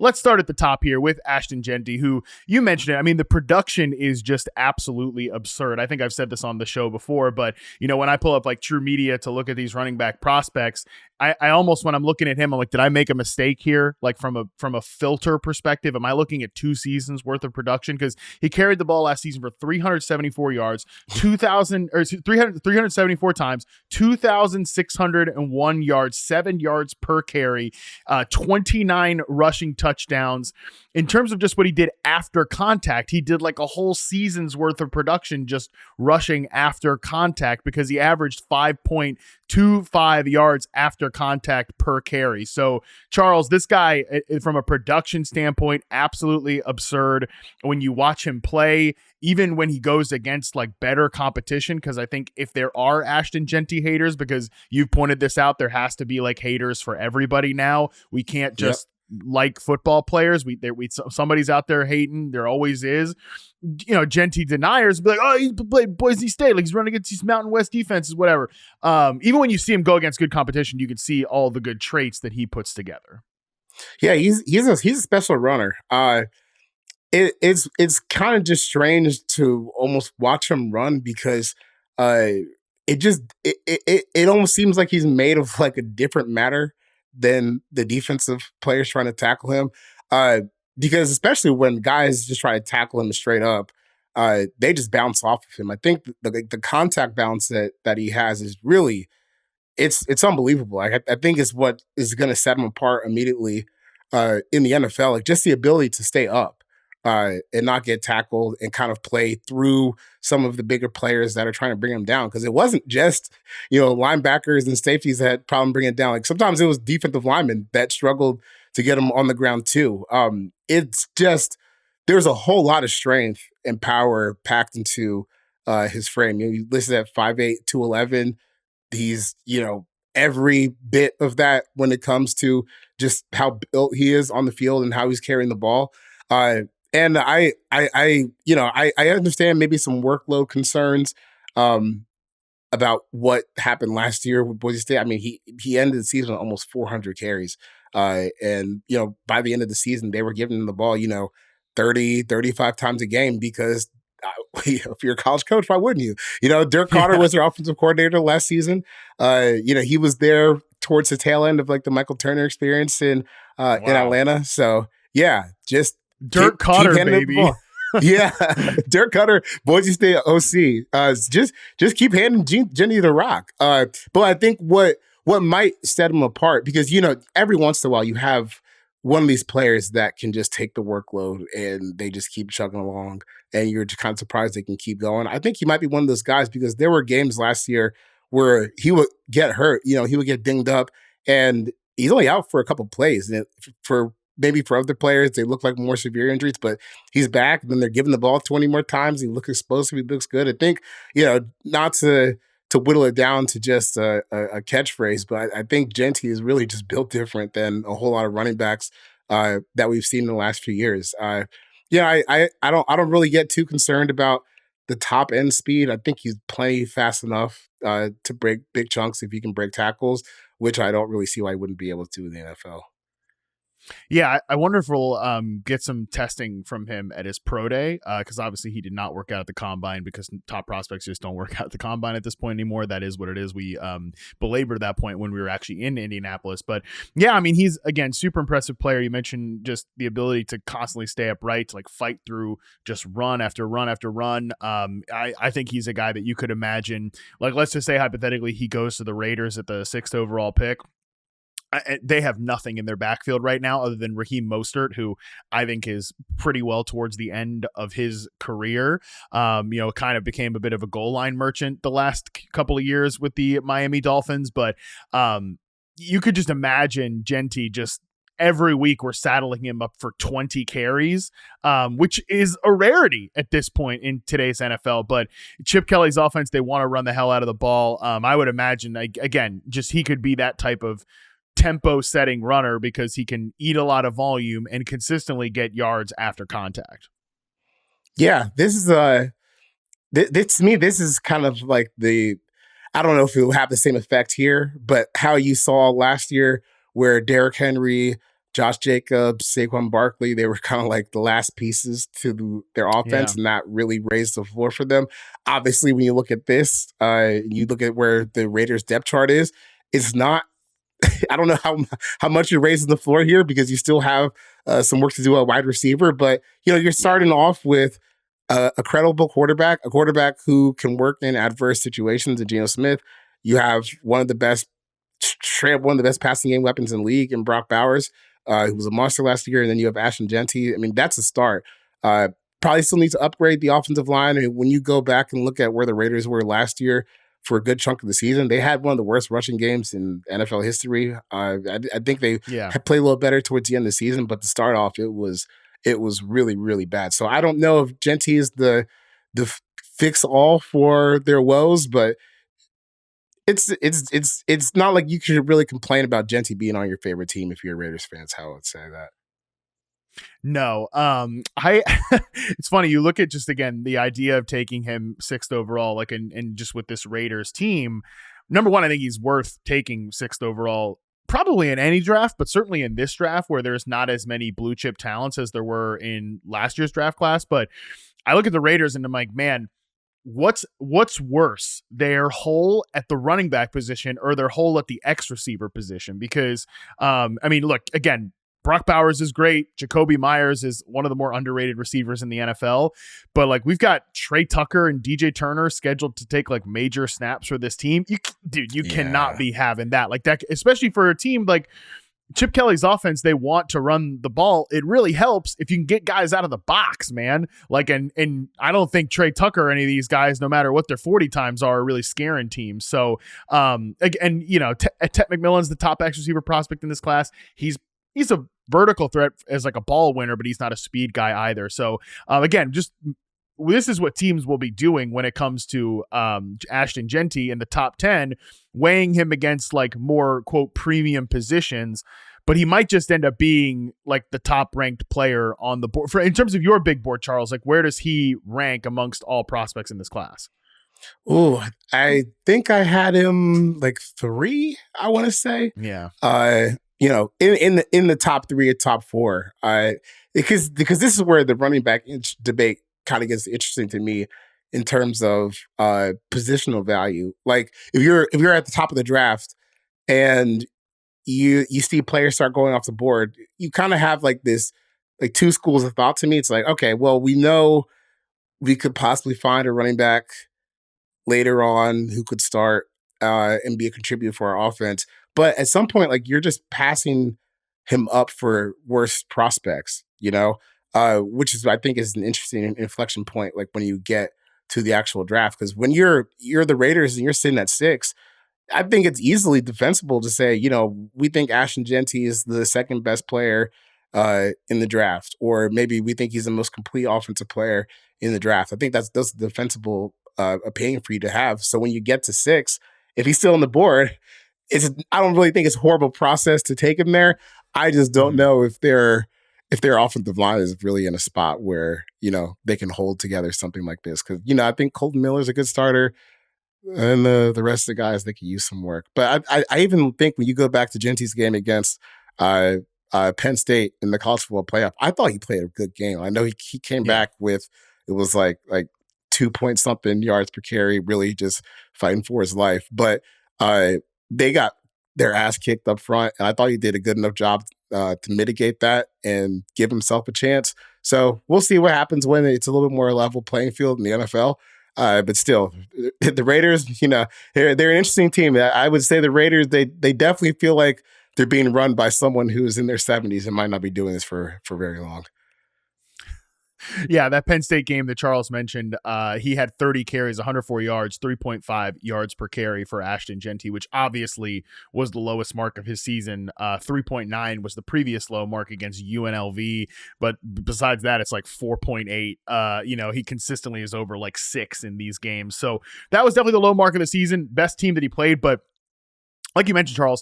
let's start at the top here with Ashton Jeanty, who you mentioned it. I mean, the production is just absolutely absurd. I think I've said this on the show before, but when I pull up like True Media to look at these running back prospects, I almost, when I'm looking at him, I'm like, did I make a mistake here? Like from a filter perspective, am I looking at 2 seasons worth of production? Because he carried the ball last season for 374 yards, 374 times, 2,601 yards, 7 yards per carry, 29 rushing touchdowns. In terms of just what he did after contact, he did like a whole season's worth of production just rushing after contact, because he averaged 5.25 yards after contact per carry. So, Charles, this guy, from a production standpoint, absolutely absurd. When you watch him play, even when he goes against like better competition, because I think if there are Ashton Jeanty haters, because you've pointed this out, there has to be like haters for everybody now. We can't just like football players. Somebody's out there hating. There always is. Jeanty deniers be like, oh, he played Boise State, like he's running against these Mountain West defenses, whatever. Even when you see him go against good competition, you can see all the good traits that he puts together. Yeah, he's a special runner. It's kind of just strange to almost watch him run, because it almost seems like he's made of like a different matter than the defensive players trying to tackle him. Because especially when guys just try to tackle him straight up, they just bounce off of him. I think the contact balance that he has is really, it's unbelievable. I think it's what is going to set him apart immediately in the NFL. Like just the ability to stay up and not get tackled and kind of play through some of the bigger players that are trying to bring him down. Because it wasn't just, linebackers and safeties that had problem bringing it down. Like sometimes it was defensive linemen that struggled to get him on the ground too. It's just, there's a whole lot of strength and power packed into his frame. You listed at 5'8", 211. He's, every bit of that when it comes to just how built he is on the field and how he's carrying the ball. And I understand maybe some workload concerns about what happened last year with Boise State. I mean, he ended the season with almost 400 carries. And by the end of the season, they were giving him the ball, 30, 35 times a game, because if you're a college coach, why wouldn't you? Dirk Carter was their offensive coordinator last season. He was there towards the tail end of like the Michael Turner experience in Atlanta. So yeah, just Dirk Carter, baby. Yeah, Dirk Carter, Boise State OC. Just keep handing Jeanty the rock. But I think what might set him apart, because every once in a while you have one of these players that can just take the workload and they just keep chugging along, and you're just kind of surprised they can keep going. I think he might be one of those guys, because there were games last year where he would get hurt. He would get dinged up, and he's only out for a couple plays. And for other players, they look like more severe injuries, but he's back. And then they're giving the ball 20 more times. He looks explosive. He looks good. I think, not to whittle it down to just a catchphrase, but I think Jeanty is really just built different than a whole lot of running backs that we've seen in the last few years. I don't really get too concerned about the top end speed. I think he's plenty fast enough to break big chunks if he can break tackles, which I don't really see why he wouldn't be able to in the NFL. Yeah, I wonder if we'll get some testing from him at his pro day, because obviously he did not work out at the combine, because top prospects just don't work out at the combine at this point anymore. That is what it is. We belabored that point when we were actually in Indianapolis. But yeah, I mean, he's, again, super impressive player. You mentioned just the ability to constantly stay upright, to like fight through just run after run after run. I think he's a guy that you could imagine, like, let's just say hypothetically he goes to the Raiders at the 6th overall pick. They have nothing in their backfield right now other than Raheem Mostert, who I think is pretty well towards the end of his career. Kind of became a bit of a goal line merchant the last couple of years with the Miami Dolphins. But you could just imagine Jeanty just every week we're saddling him up for 20 carries, which is a rarity at this point in today's NFL. But Chip Kelly's offense, they want to run the hell out of the ball. I would imagine, again, just he could be that type of tempo setting runner, because he can eat a lot of volume and consistently get yards after contact. Yeah, this is to me, this is kind of like I don't know if it will have the same effect here, but how you saw last year where Derrick Henry Josh Jacobs, Saquon Barkley, they were kind of like the last pieces to their offense, and that really raised the floor for them. Obviously, when you look at this, you look at where the Raiders depth chart is, it's not. I don't know how much you're raising the floor here because you still have some work to do at wide receiver, but you're starting off with a credible quarterback, a quarterback who can work in adverse situations. In Geno Smith, you have one of the best passing game weapons in the league in Brock Bowers, who was a monster last year, and then you have Ashton Jeanty. I mean, that's a start. Probably still need to upgrade the offensive line. And when you go back and look at where the Raiders were last year for a good chunk of the season, they had one of the worst rushing games in NFL history. I think they had played a little better towards the end of the season, but to start off, it was really, really bad. So I don't know if Jeanty is the fix all for their woes, but it's not like you should really complain about Jeanty being on your favorite team if you're a Raiders fan. That's how I would say that. No, it's funny. You look at just, again, the idea of taking him 6th overall, like, and just with this Raiders team, number one, I think he's worth taking 6th overall, probably in any draft, but certainly in this draft where there's not as many blue chip talents as there were in last year's draft class. But I look at the Raiders and I'm like, man, what's worse, their hole at the running back position or their hole at the X receiver position? Because, I mean, look, again, Brock Bowers is great. Jacoby Myers is one of the more underrated receivers in the NFL. But like, we've got Trey Tucker and DJ Turner scheduled to take like major snaps for this team. You cannot be having that like that, especially for a team like Chip Kelly's offense. They want to run the ball. It really helps if you can get guys out of the box, man. Like, and I don't think Trey Tucker or any of these guys, no matter what their 40 times are really scaring teams. So, and Ted McMillan's the top X receiver prospect in this class. He's a vertical threat as like a ball winner, but he's not a speed guy either. So again, just this is what teams will be doing when it comes to Ashton Jeanty in the top 10, weighing him against like more quote premium positions, but he might just end up being like the top ranked player on the board. In terms of your big board, Charles, like where does he rank amongst all prospects in this class? Oh, I think I had him like 3, I want to say. Yeah. In the top 3 or top 4, because this is where the running back debate kind of gets interesting to me in terms of positional value. Like if you're at the top of the draft and you see players start going off the board, you kind of have like this like 2 schools of thought to me. It's like, okay, well, we know we could possibly find a running back later on who could start and be a contributor for our offense. But at some point, like you're just passing him up for worse prospects, which is, I think, is an interesting inflection point. Like when you get to the actual draft, because when you're the Raiders and you're sitting at 6, I think it's easily defensible to say, we think Ashton Jeanty is the second best player in the draft, or maybe we think he's the most complete offensive player in the draft. I think that's a defensible opinion for you to have. So when you get to 6, if he's still on the board, I don't really think it's a horrible process to take him there. I just don't know if their offensive line is really in a spot where, they can hold together something like this. Because, I think Colton Miller's a good starter and the rest of the guys, they can use some work. But I even think when you go back to Jeanty's game against Penn State in the college football playoff, I thought he played a good game. I know he came back with, it was like 2-point-something yards per carry, really just fighting for his life. But they got their ass kicked up front, and I thought he did a good enough job to mitigate that and give himself a chance. So we'll see what happens when it's a little bit more level playing field in the NFL. But still, the Raiders, they're an interesting team. I would say the Raiders, they definitely feel like they're being run by someone who's in their 70s and might not be doing this for very long. Yeah, that Penn State game that Charles mentioned, he had 30 carries, 104 yards, 3.5 yards per carry for Ashton Jeanty, which obviously was the lowest mark of his season. 3.9 was the previous low mark against UNLV. But besides that, it's like 4.8. He consistently is over like 6 in these games. So that was definitely the low mark of the season. Best team that he played. But like you mentioned, Charles,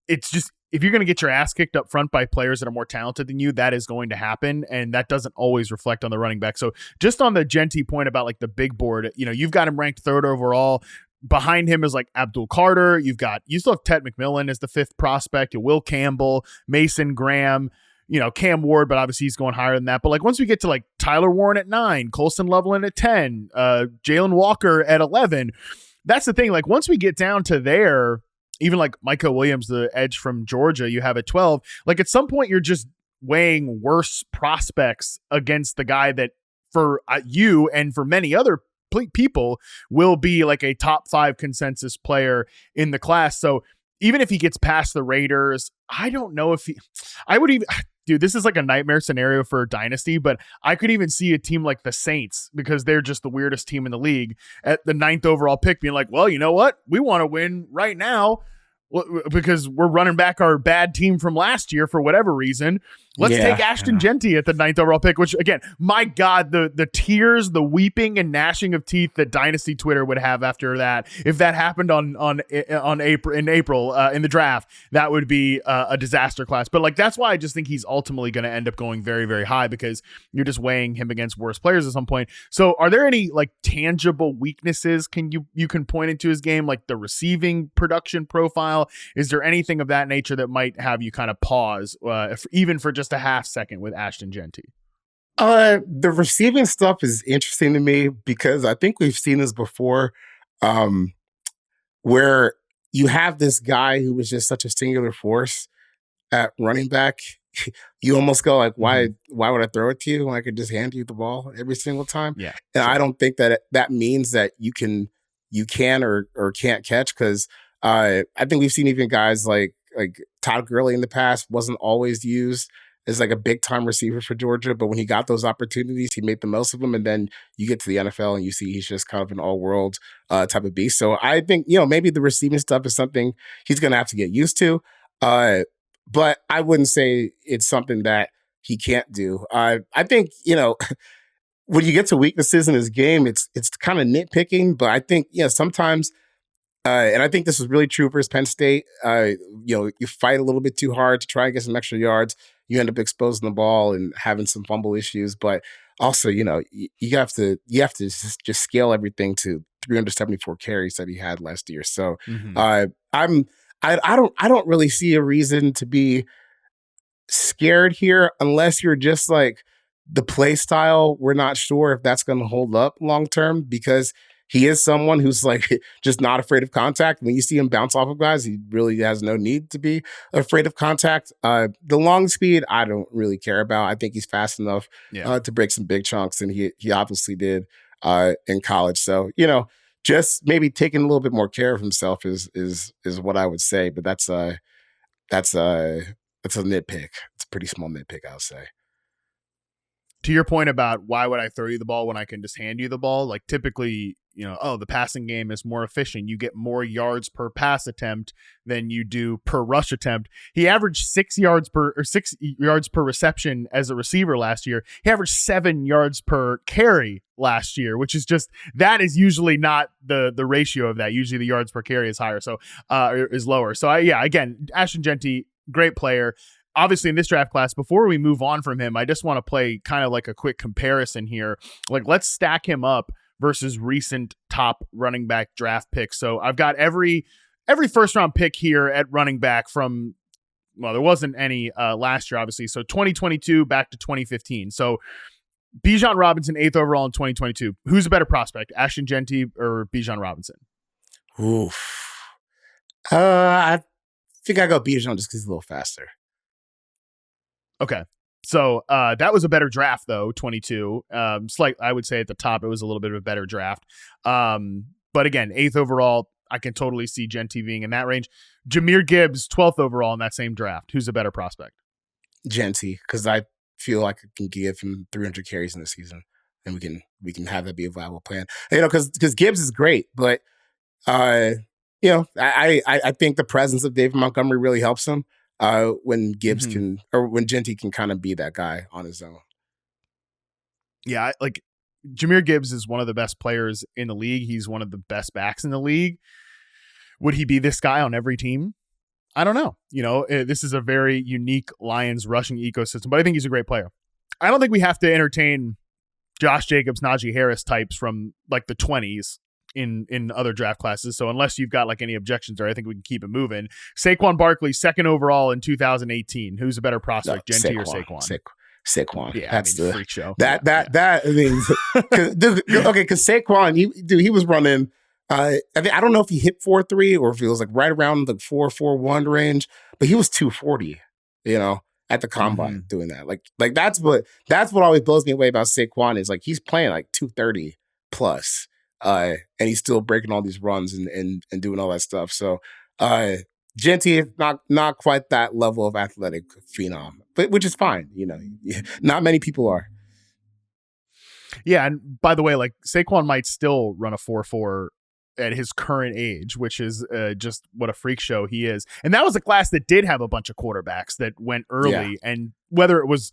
it's just, if you're going to get your ass kicked up front by players that are more talented than you, that is going to happen. And that doesn't always reflect on the running back. So just on the Jeanty point about like the big board, you've got him ranked 3rd overall. behind him is like Abdul Carter. You still have Ted McMillan as the 5th prospect, Will Campbell, Mason Graham, Cam Ward, but obviously he's going higher than that. But like once we get to like Tyler Warren at 9, Colson Loveland at 10, Jalen Walker at 11, that's the thing. Like once we get down to there, even like Micah Williams, the edge from Georgia, you have at 12. Like at some point you're just weighing worse prospects against the guy that for you and for many other people will be like a top 5 consensus player in the class. So even if he gets past the Raiders, I don't know if I would even, dude, this is like a nightmare scenario for a dynasty, but I could even see a team like the Saints, because they're just the weirdest team in the league, at the 9th overall pick being like, well, you know what? We want to win right now because we're running back our bad team from last year for whatever reason. Let's take Ashton Jeanty at the 9th overall pick, which again, my God, the tears, the weeping and gnashing of teeth that Dynasty Twitter would have after that. If that happened in April in the draft, that would be a disaster class. But like, that's why I just think he's ultimately going to end up going very, very high, because you're just weighing him against worse players at some point. So are there any like tangible weaknesses you can point into his game, like the receiving production profile? Is there anything of that nature that might have you kind of pause, even for just a half second with Ashton Jeanty? The receiving stuff is interesting to me because I think we've seen this before, where you have this guy who was just such a singular force at running back. You almost go like, why would I throw it to you when I could just hand you the ball every single time? Yeah. And I don't think that means that you can or can't catch, because I think we've seen even guys like Todd Gurley in the past wasn't always used as like a big time receiver for Georgia, but when he got those opportunities, he made the most of them. And then you get to the NFL and you see he's just kind of an all world type of beast. So I think, maybe the receiving stuff is something he's going to have to get used to. But I wouldn't say it's something that he can't do. I think, when you get to weaknesses in his game, it's kind of nitpicking, but I think, sometimes, and I think this was really true for Penn State. You fight a little bit too hard to try and get some extra yards. You end up exposing the ball and having some fumble issues. But also, you have to just scale everything to 374 carries that he had last year. So I don't really see a reason to be scared here, unless you're just like the play style. We're not sure if that's going to hold up long term, because he is someone who's like just not afraid of contact. When you see him bounce off of guys, he really has no need to be afraid of contact. The long speed, I don't really care about. I think he's fast enough to break some big chunks, and he obviously did in college. So, just maybe taking a little bit more care of himself is what I would say. But that's a nitpick. It's a pretty small nitpick, I would say. To your point about why would I throw you the ball when I can just hand you the ball? Like typically, the passing game is more efficient. You get more yards per pass attempt than you do per rush attempt. He averaged 6 yards per reception as a receiver last year. He averaged 7 yards per carry last year, which is that is usually not the ratio of that. Usually the yards per carry is higher, so is lower. So again, Ashton Jeanty, great player. Obviously in this draft class, before we move on from him, I just want to play kind of like a quick comparison here. Like, let's stack him up versus recent top running back draft picks. So I've got every first round pick here at running back from, well, there wasn't any last year, obviously. So 2022 back to 2015. So Bijan Robinson, 8th overall in 2022. Who's a better prospect, Ashton Jeanty or Bijan Robinson? Oof. I think I go Bijan just because he's a little faster. Okay. So that was a better draft, though, 22. I would say at the top, it was a little bit of a better draft. But again, 8th overall, I can totally see Jeanty being in that range. Jahmyr Gibbs, 12th overall in that same draft. Who's a better prospect? Jeanty, because I feel like I can give him 300 carries in the season, and we can have that be a viable plan. Because Gibbs is great, but I think the presence of David Montgomery really helps him. When Gibbs when Jeanty can kind of be that guy on his own. Yeah, like Jahmyr Gibbs is one of the best players in the league. He's one of the best backs in the league. Would he be this guy on every team? I don't know. This is a very unique Lions rushing ecosystem, but I think he's a great player. I don't think we have to entertain Josh Jacobs, Najee Harris types from like the 20s in other draft classes. So unless you've got like any objections there, I think we can keep it moving. Saquon Barkley, second overall in 2018. Who's a better prospect, Jeanty or Saquon? Saquon. Yeah, That's the freak show. That I mean, because Saquon, he was running. I don't know if he hit 4.3 or if he was like right around the 4.41 range, but he was 240. At the combine doing that. Like that's what always blows me away about Saquon is like he's playing like 230 plus, and he's still breaking all these runs and doing all that stuff. So Jeanty is not quite that level of athletic phenom, but which is fine. Not many people are. Yeah, and by the way, like Saquon might still run a 4.4 at his current age, which is just what a freak show he is. And that was a class that did have a bunch of quarterbacks that went early, and whether it was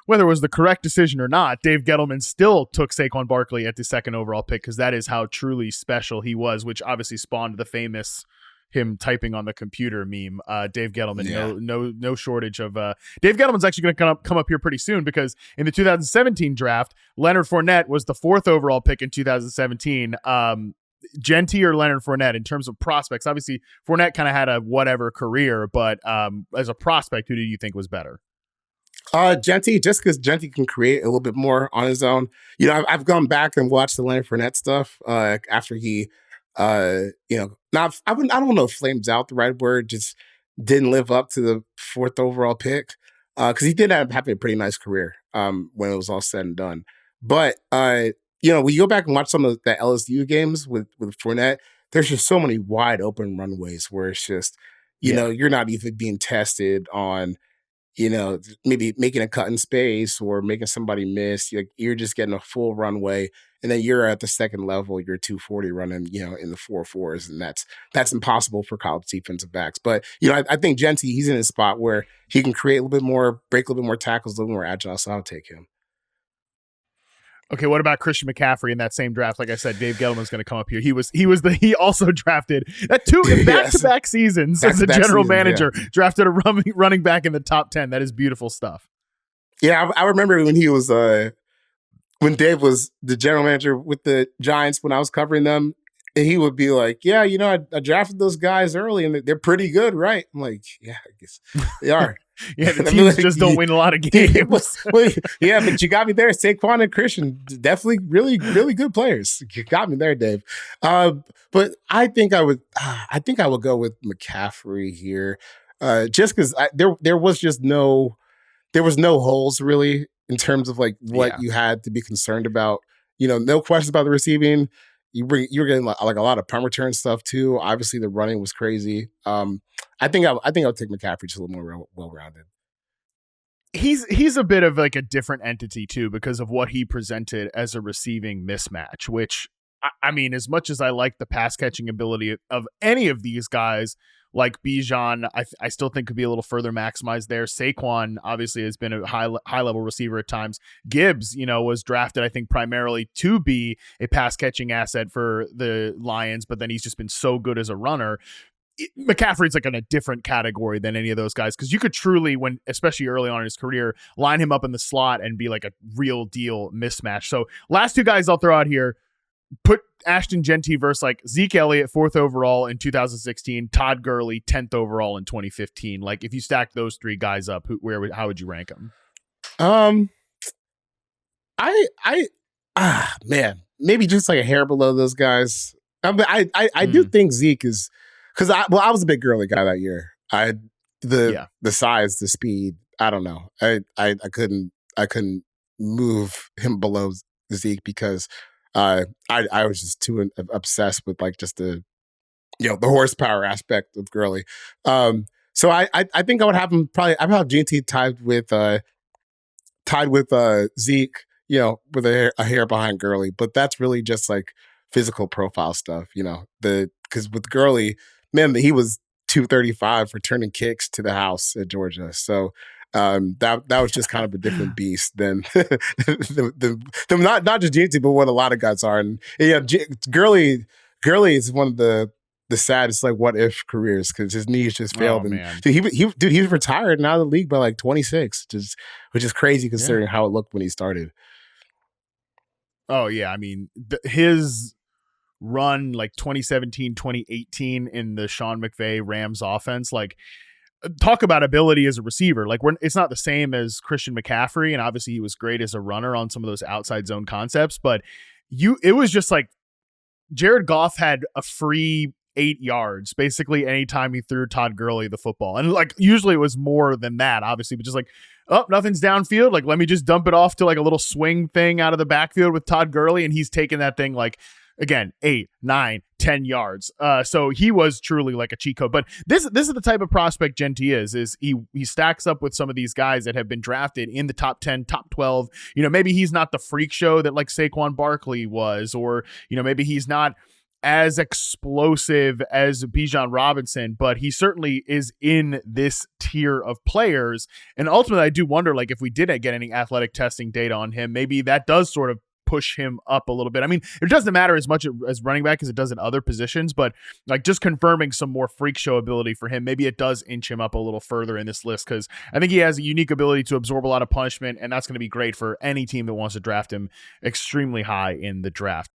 the correct decision or not, Dave Gettleman still took Saquon Barkley at the second overall pick because that is how truly special he was, which obviously spawned the famous him typing on the computer meme. Dave Gettleman, no shortage of. Dave Gettleman's actually going to come up here pretty soon because in the 2017 draft, Leonard Fournette was the fourth overall pick in 2017. Jeanty or Leonard Fournette in terms of prospects? Obviously, Fournette kind of had a whatever career, but as a prospect, who do you think was better? Jeanty, just because Jeanty can create a little bit more on his own. I've gone back and watched the Leonard Fournette stuff after he, not I don't know if flames out the right word, just didn't live up to the fourth overall pick because he did have a pretty nice career when it was all said and done. But when you go back and watch some of the LSU games with Fournette, there's just so many wide open runways where it's just, you're not even being tested on, maybe making a cut in space or making somebody miss. You're just getting a full runway. And then you're at the second level, you're 240 running, in the 4.4s. And that's impossible for college defensive backs. But, I think Jeanty, he's in a spot where he can create a little bit more, break a little bit more tackles, a little more agile. So I'll take him. Okay, what about Christian McCaffrey in that same draft? Like I said, Dave Gettleman's going to come up here. He also drafted back-to-back seasons as a general manager, drafted a running back in the top 10. That is beautiful stuff. Yeah, I remember when he was when Dave was the general manager with the Giants when I was covering them, and he would be like, "Yeah, I drafted those guys early, and they're pretty good, right?" I'm like, "Yeah, I guess they are." Yeah, the teams just don't win a lot of games. Yeah, but you got me there. Saquon and Christian, definitely really, really good players. You got me there, Dave. But I think I would go with McCaffrey here, just because there was no holes really in terms of like what you had to be concerned about. No questions about the receiving. You're getting like a lot of punt return stuff too. Obviously, the running was crazy. I think I'll take McCaffrey just a little more well-rounded. He's a bit of like a different entity too because of what he presented as a receiving mismatch. Which I mean, as much as I like the pass catching ability of any of these guys, like Bijan, I still think could be a little further maximized there. Saquon obviously has been a high level receiver at times. Gibbs, was drafted, I think, primarily to be a pass catching asset for the Lions, but then he's just been so good as a runner. McCaffrey's like in a different category than any of those guys because you could truly, especially early on in his career, line him up in the slot and be like a real deal mismatch. So last two guys I'll throw out here. Put Ashton Jeanty versus like Zeke Elliott, 4th overall in 2016, Todd Gurley, 10th overall in 2015. Like if you stack those three guys up, how would you rank them? Maybe just like a hair below those guys. I do think Zeke is because I was a big Gurley guy that year. The size, the speed. I don't know. I couldn't move him below Zeke because. I was just too obsessed with like just the horsepower aspect of Gurley. So I think I would have him probably. I'd have Jeanty tied with Zeke, with a hair behind Gurley. But that's really just like physical profile stuff, because with Gurley, man, he was 235 for turning kicks to the house at Georgia. So. That was just kind of a different beast than not just Jeanty, but what a lot of guys are. And Gurley is one of the saddest like what if careers because his knees just failed. And he was retired and out of the league by like 26, which is crazy considering how it looked when he started. Oh yeah, I mean his run like 2017, 2018 in the Sean McVay Rams offense. Like, talk about ability as a receiver. Like, it's not the same as Christian McCaffrey, and obviously he was great as a runner on some of those outside zone concepts, but it was just like Jared Goff had a free 8 yards basically anytime he threw Todd Gurley the football. And like usually it was more than that, obviously, but just like, oh, nothing's downfield. Like, let me just dump it off to like a little swing thing out of the backfield with Todd Gurley. And he's taking that thing like, again, 8, 9, 10 yards. So he was truly like a cheat code. But this is the type of prospect Jeanty is he stacks up with some of these guys that have been drafted in the top 10, top 12. You know, maybe he's not the freak show that like Saquon Barkley was, or, you know, maybe he's not as explosive as Bijan Robinson, but he certainly is in this tier of players. And ultimately, I do wonder, like, if we did get any athletic testing data on him, maybe that does sort of push him up a little bit. I mean, it doesn't matter as much as running back as it does in other positions, but like just confirming some more freak show ability for him, maybe it does inch him up a little further in this list, because I think he has a unique ability to absorb a lot of punishment, and that's going to be great for any team that wants to draft him extremely high in the draft.